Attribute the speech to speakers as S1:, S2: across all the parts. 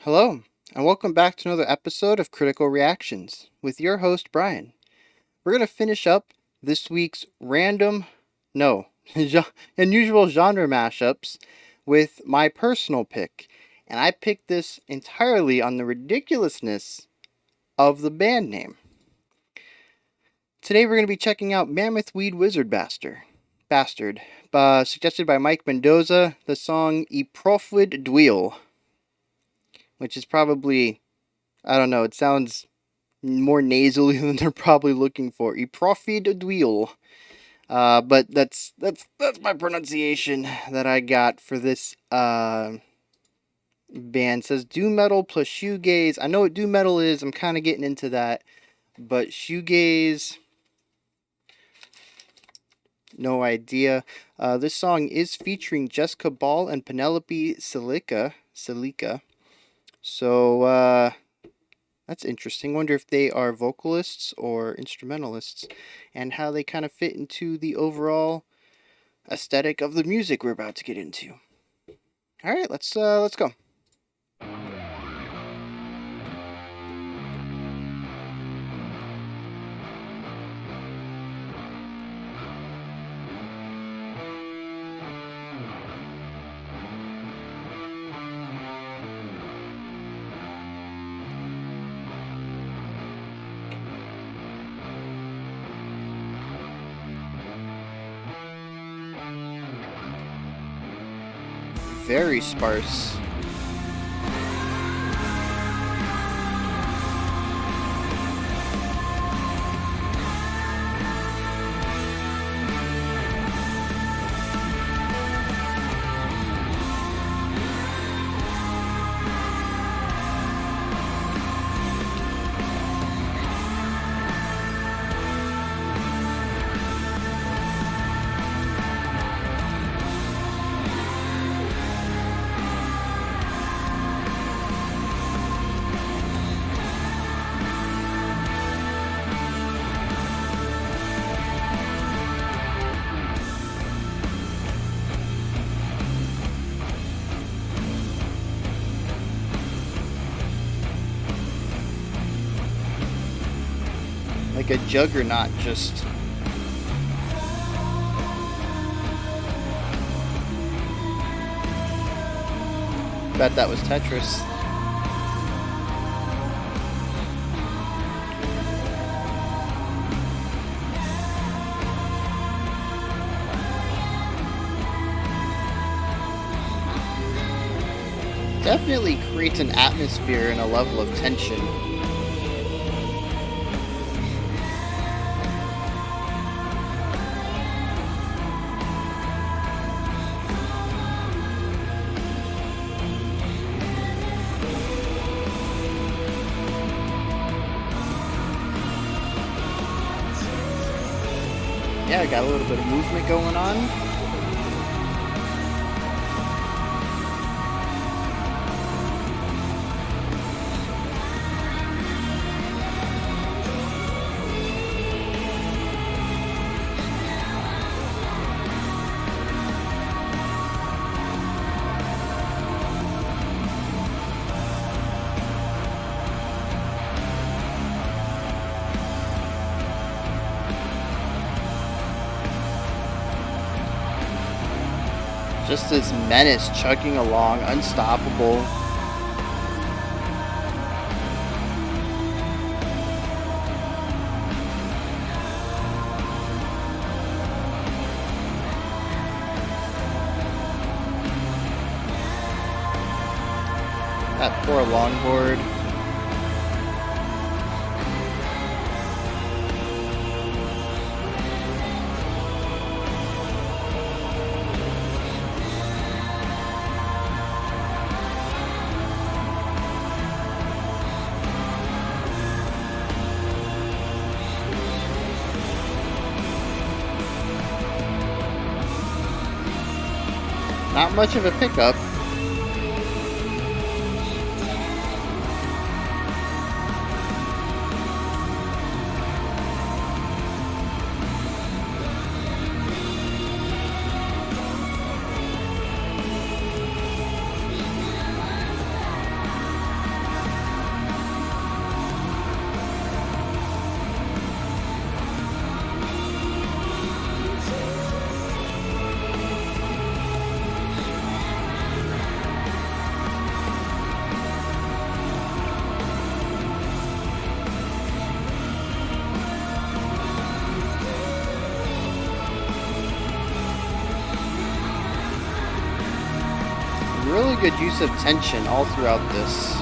S1: Hello, and welcome back to another episode of Critical Reactions with your host, Bryan. We're going to finish up this week's unusual genre mashups with my personal pick, and I picked this entirely on the ridiculousness of the band name. Today we're going to be checking out Mammoth Weed Wizard Bastard, suggested by Mike Mendoza, the song Proffwyd Dwyll, which is probably, I don't know, it sounds more nasally than they're probably looking for. Proffwyd Dwyll. But that's my pronunciation that I got for this band. It says doom metal plus shoegaze. I know what doom metal is. I'm kind of getting into that, but shoegaze, no idea. This song is featuring Jessica Ball and Penelope Tsilika. So that's interesting. Wonder if they are vocalists or instrumentalists, and how they kind of fit into the overall aesthetic of the music we're about to get into. All right, let's go. Very sparse. Like a juggernaut, just bet that was Tetris. Definitely creates an atmosphere and a level of tension. Yeah, got a little bit of movement going on. Just this menace chugging along, unstoppable. That poor longboard. Not much of a pickup. really good use of tension all throughout this.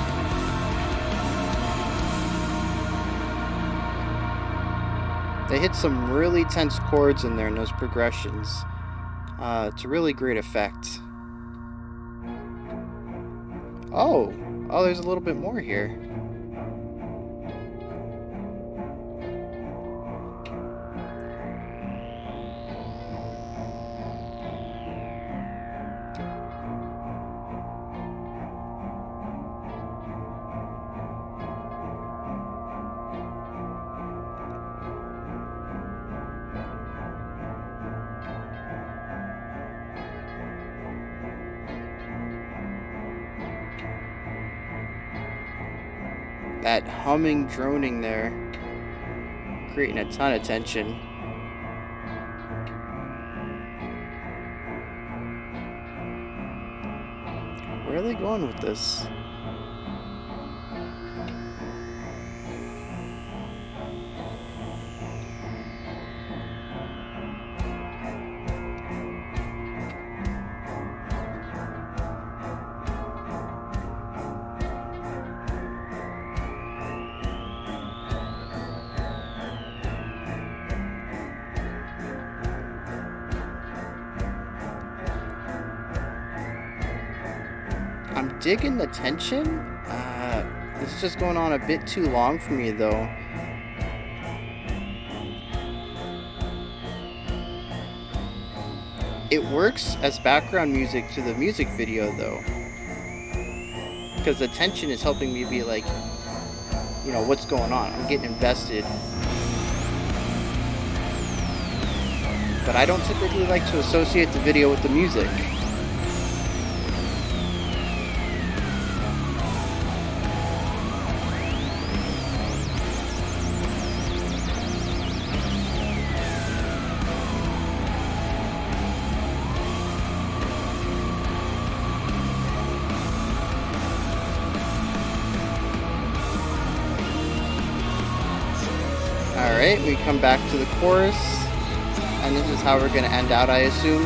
S1: They hit some really tense chords in there in those progressions. It's a really great effect. Oh, there's a little bit more here. That humming, droning there, creating a ton of tension. Where are they going with this? I'm digging the tension. This is just going on a bit too long for me, though. It works as background music to the music video, though, because the tension is helping me be like, you know, what's going on? I'm getting invested. But I don't typically like to associate the video with the music. Alright, we come back to the chorus, and this is how we're going to end out, I assume.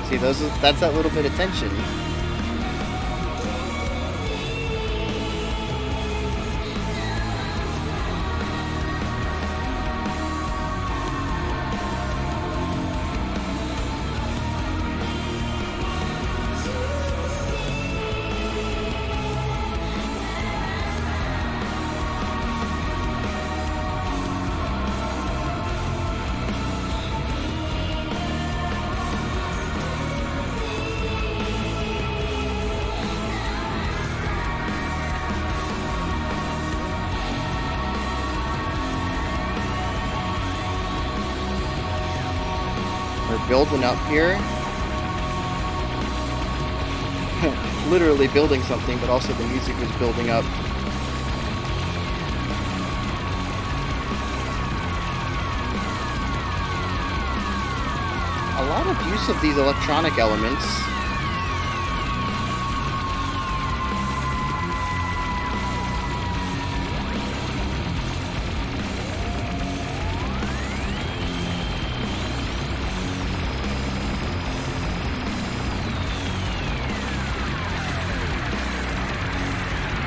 S1: See, that's that little bit of tension. We're building up here. Literally building something, but also the music was building up. A lot of use of these electronic elements.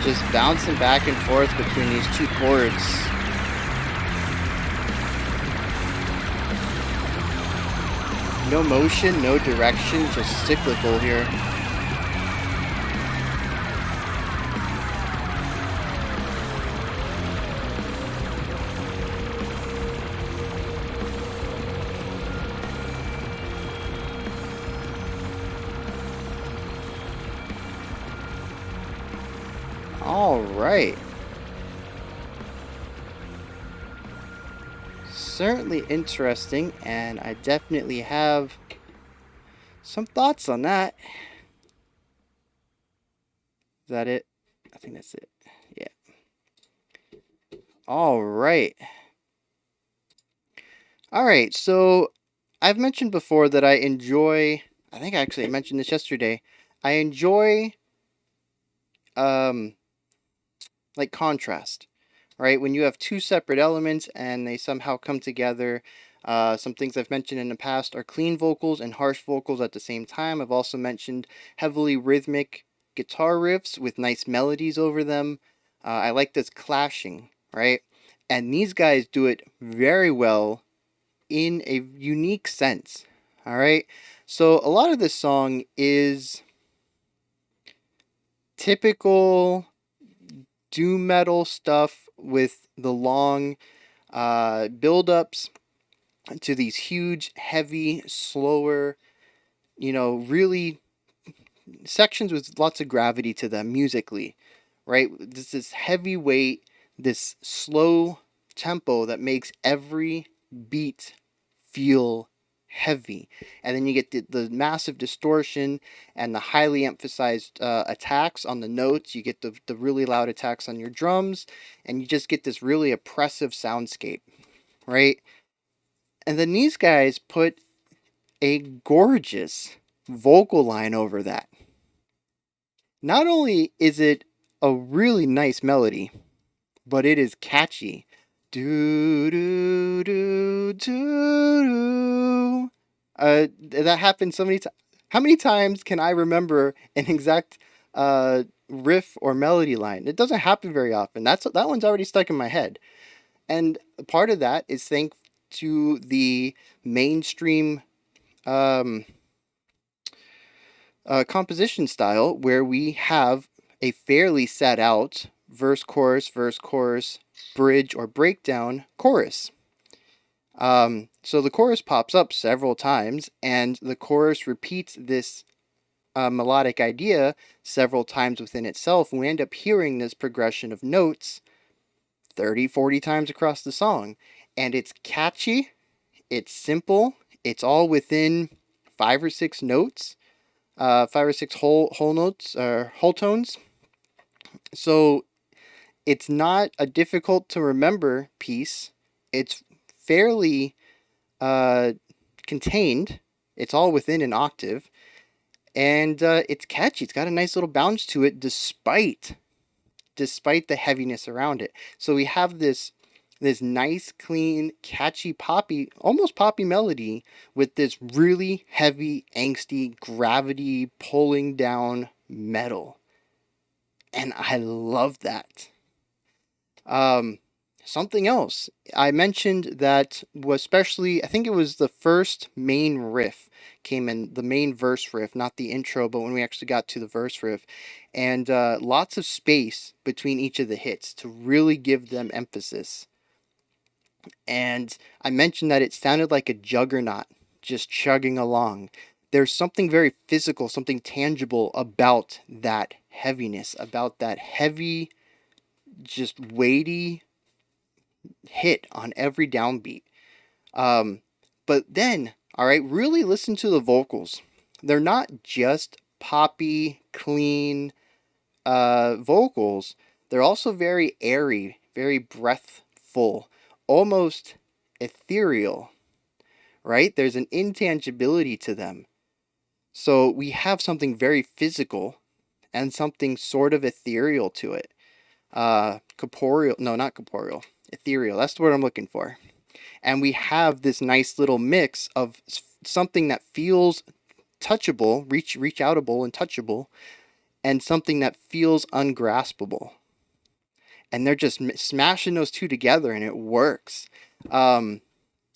S1: Just bouncing back and forth between these two chords. No motion, no direction, just cyclical here. All right. Certainly interesting, and I definitely have some thoughts on that. Is that it? I think that's it. Yeah. All right. All right, so I've mentioned before that I enjoy, I think actually I mentioned this yesterday, I enjoy like contrast, right? When you have two separate elements and they somehow come together, Some things I've mentioned in the past are clean vocals and harsh vocals at the same time. I've also mentioned heavily rhythmic guitar riffs with nice melodies over them. I like this clashing, right? And these guys do it very well in a unique sense, all right? So a lot of this song is typical doom metal stuff with the long build-ups to these huge, heavy, slower, really sections with lots of gravity to them musically, right? This heavy weight, this slow tempo that makes every beat feel heavy. And then you get the massive distortion and the highly emphasized attacks on the notes. You get the really loud attacks on your drums, and you just get this really oppressive soundscape, right? And then these guys put a gorgeous vocal line over that. Not only is it a really nice melody, but it is catchy. Do do do do do. That happens so many times. How many times can I remember an exact riff or melody line? It doesn't happen very often. That one's already stuck in my head, and part of that is thanks to the mainstream um, composition style where we have a fairly set out verse, chorus, bridge, or breakdown chorus. So the chorus pops up several times, and the chorus repeats this melodic idea several times within itself. We end up hearing this progression of notes 30, 40 times across the song. And it's catchy, it's simple, it's all within 5 or 6 notes. 5 or 6 whole notes or whole tones. So it's not a difficult to remember piece. It's fairly uh, contained. It's all within an octave, and it's catchy. It's got a nice little bounce to it, despite the heaviness around it. So we have this nice, clean, catchy, almost poppy melody with this really heavy, angsty, gravity pulling down metal. And I love that. Um, Something else. I mentioned that especially, I think it was the first main riff came in, the main verse riff, not the intro, but when we actually got to the verse riff. And lots of space between each of the hits to really give them emphasis. And I mentioned that it sounded like a juggernaut just chugging along. There's something very physical, something tangible about that heaviness, about that heavy, just weighty hit on every downbeat. Um, but then, all right, really listen to the vocals. They're not just poppy, clean vocals. They're also very airy, very breathful, almost ethereal, right? There's an intangibility to them. So we have something very physical and something sort of ethereal to it. Corporeal, no, not corporeal, ethereal. That's the word I'm looking for. And we have this nice little mix of something that feels touchable, reach outable and touchable, and something that feels ungraspable. And they're just smashing those two together, and it works. Um,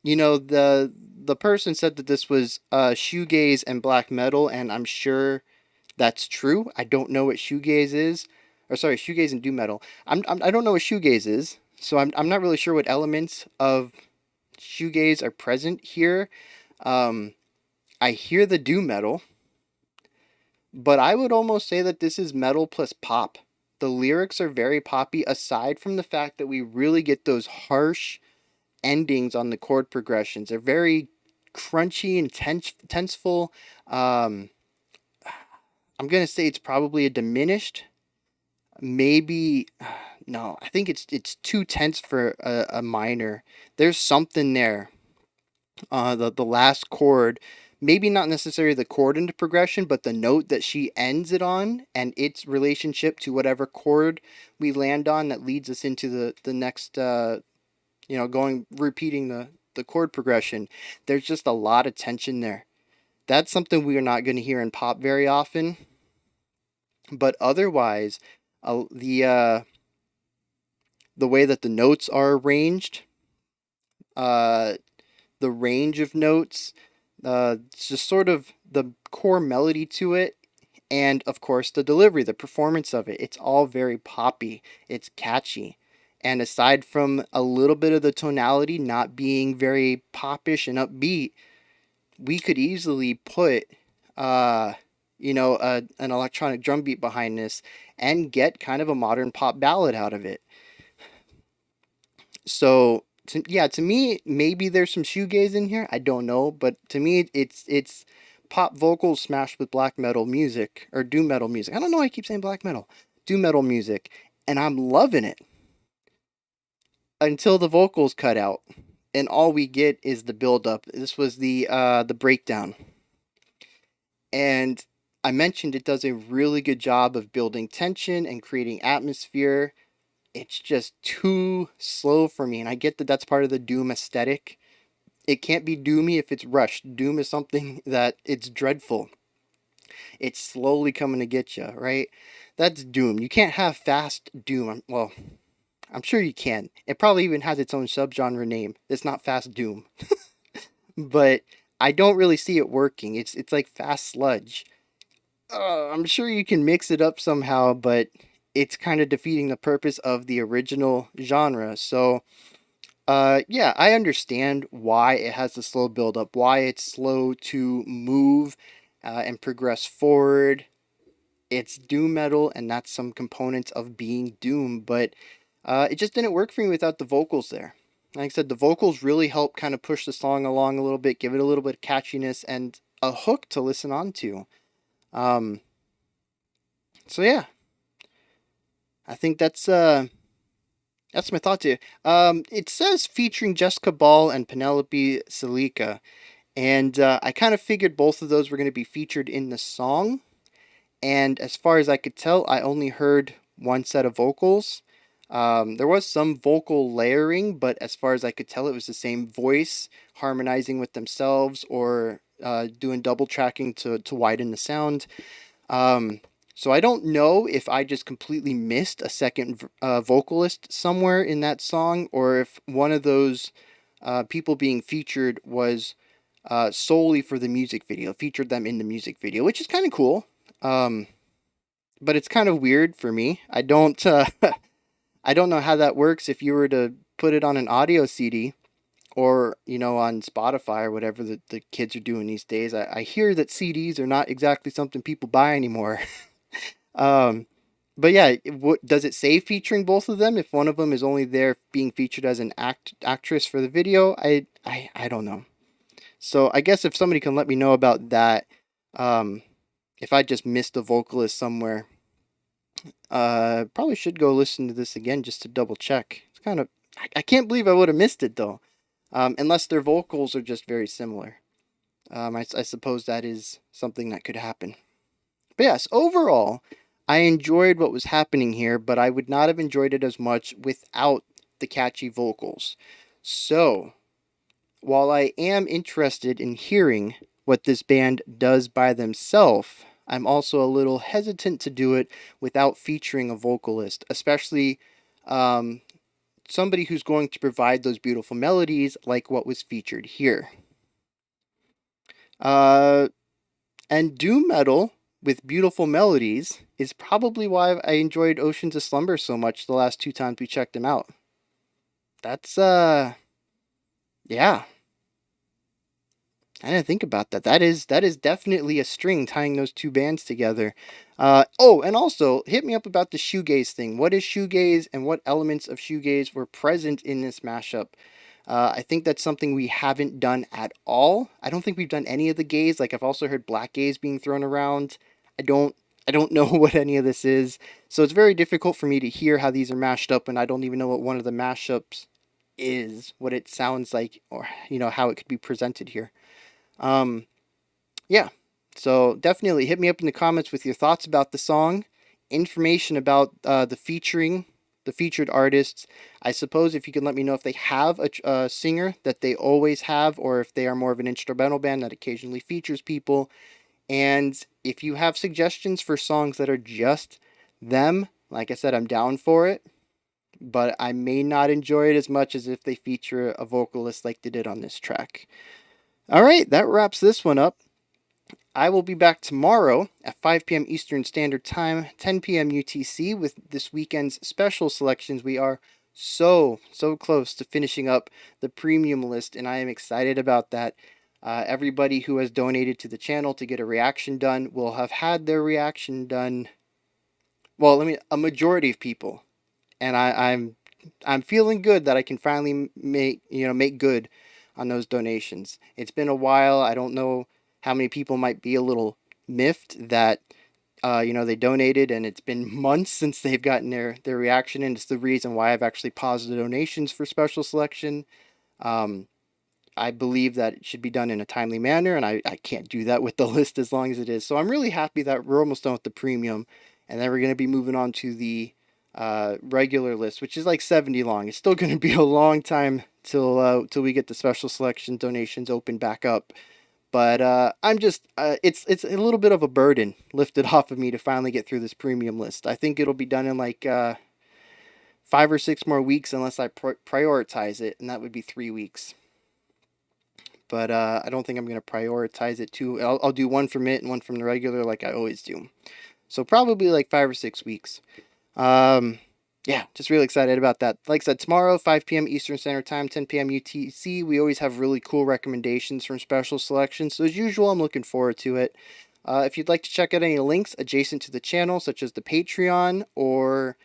S1: the person said that this was shoegaze and black metal, and I'm sure that's true. I don't know what shoegaze is, or sorry, shoegaze and doom metal. I don't know what shoegaze is, so I'm not really sure what elements of shoegaze are present here. I hear the doom metal, but I would almost say that this is metal plus pop. The lyrics are very poppy, aside from the fact that we really get those harsh endings on the chord progressions. They're very crunchy and tenseful. I'm gonna say it's probably a diminished. Maybe no. I think it's too tense for a minor. There's something there. The last chord, maybe not necessarily the chord into progression, but the note that she ends it on and its relationship to whatever chord we land on that leads us into the next. Going repeating the chord progression. There's just a lot of tension there. That's something we are not going to hear in pop very often. But otherwise, the way that the notes are arranged, uh, the range of notes, just sort of the core melody to it, and of course the delivery, the performance of it. It's all very poppy. It's catchy. And aside from a little bit of the tonality not being very popish and upbeat, we could easily put, uh, an electronic drum beat behind this and get kind of a modern pop ballad out of it. So, yeah, to me, maybe there's some shoegaze in here. I don't know, but to me, it's pop vocals smashed with black metal music or doom metal music. I don't know why I keep saying black metal, doom metal music, and I'm loving it until the vocals cut out, and all we get is the build up. This was the breakdown, and I mentioned it does a really good job of building tension and creating atmosphere. It's just too slow for me, and I get that that's part of the doom aesthetic. It can't be doomy if it's rushed. Doom is something that it's dreadful. It's slowly coming to get you, right? That's doom. You can't have fast doom. Well, I'm sure you can. It probably even has its own subgenre name. It's not fast doom, but I don't really see it working. It's like fast sludge. I'm sure you can mix it up somehow, but it's kind of defeating the purpose of the original genre. So, yeah, I understand why it has the slow build up, why it's slow to move and progress forward. It's doom metal, and that's some components of being doom, but it just didn't work for me without the vocals there. Like I said, the vocals really help kind of push the song along a little bit, give it a little bit of catchiness and a hook to listen on to. Um, so yeah, I think that's my thought here. It says featuring Jessica Ball and Penelope Tsilika, and I kind of figured both of those were going to be featured in the song. And as far as I could tell, I only heard one set of vocals. There was some vocal layering, but as far as I could tell, it was the same voice harmonizing with themselves or doing double tracking to widen the sound. Um, so I don't know if I just completely missed a second vocalist somewhere in that song, or if one of those people being featured was solely for the music video, featured them in the music video, which is kind of cool. Um, but it's kind of weird for me. I don't I don't know how that works if you were to put it on an audio CD or on Spotify or whatever the kids are doing these days. I hear that CDs are not exactly something people buy anymore. um, but yeah, does it say featuring both of them if one of them is only there being featured as an actress for the video? I don't know. So I guess if somebody can let me know about that, um, if I just missed a vocalist somewhere, probably should go listen to this again just to double check. It's kind of I can't believe I would have missed it though, unless their vocals are just very similar. I suppose that is something that could happen. But yes, overall, I enjoyed what was happening here, but I would not have enjoyed it as much without the catchy vocals. So, while I am interested in hearing what this band does by themselves, I'm also a little hesitant to do it without featuring a vocalist, especially um, somebody who's going to provide those beautiful melodies like what was featured here. Uh, and doom metal with beautiful melodies is probably why I enjoyed Oceans of Slumber so much the last two times we checked them out. That's yeah, I didn't think about that. That is definitely a string tying those two bands together. Oh, and also hit me up about the shoegaze thing. What is shoegaze, and what elements of shoegaze were present in this mashup? I think that's something we haven't done at all. I don't think we've done any of the gaze. Like I've also heard black gaze being thrown around. I don't I don't know what any of this is. So it's very difficult for me to hear how these are mashed up, and I don't even know what one of the mashups is, what it sounds like, or how it could be presented here. Um, yeah. So definitely hit me up in the comments with your thoughts about the song, information about the featuring, the featured artists. I suppose if you can let me know if they have a singer that they always have, or if they are more of an instrumental band that occasionally features people. And if you have suggestions for songs that are just them, like I said, I'm down for it. But I may not enjoy it as much as if they feature a vocalist like they did on this track. All right, that wraps this one up. I will be back tomorrow at 5 p.m. Eastern Standard Time, 10 p.m. UTC with this weekend's special selections. We are so close to finishing up the premium list, and I am excited about that. Everybody who has donated to the channel to get a reaction done will have had their reaction done. Well, a majority of people, and I'm feeling good that I can finally make good on those donations. It's been a while. I don't know how many people might be a little miffed that they donated, and it's been months since they've gotten their reaction, and it's the reason why I've actually paused the donations for special selection. I believe that it should be done in a timely manner, and I can't do that with the list as long as it is. So I'm really happy that we're almost done with the premium, and then we're going to be moving on to the regular list, which is like 70 long. It's still going to be a long time till we get the special selection donations open back up. But I'm just it's a little bit of a burden lifted off of me to finally get through this premium list. I think it'll be done in like 5 or 6 more weeks unless I prioritize it, and that would be 3 weeks. But I don't think I'm going to prioritize it too. I'll do one from it and one from the regular like I always do. So probably like 5 or 6 weeks. Yeah, just really excited about that. Like I said, tomorrow, 5 p.m. Eastern Standard Time, 10 p.m. UTC. We always have really cool recommendations from special selections. So as usual, I'm looking forward to it. If you'd like to check out any links adjacent to the channel, such as the Patreon or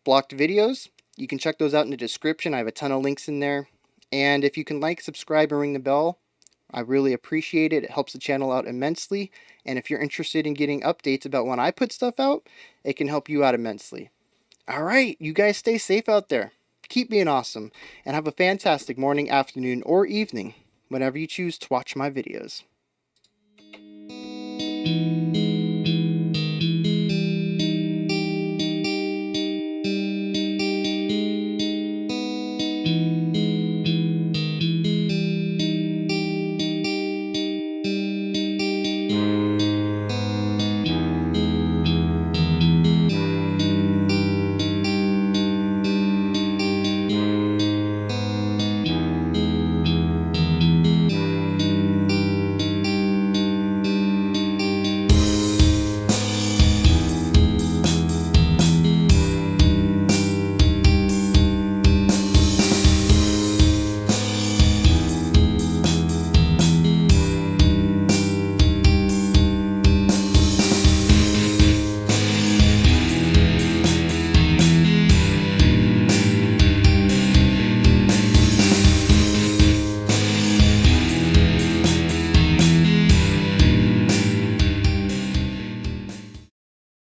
S1: blocked videos, you can check those out in the description. I have a ton of links in there. And if you can like, subscribe, and ring the bell, I really appreciate it. It helps the channel out immensely. And if you're interested in getting updates about when I put stuff out, it can help you out immensely. All right, you guys stay safe out there. Keep being awesome. And have a fantastic morning, afternoon, or evening whenever you choose to watch my videos.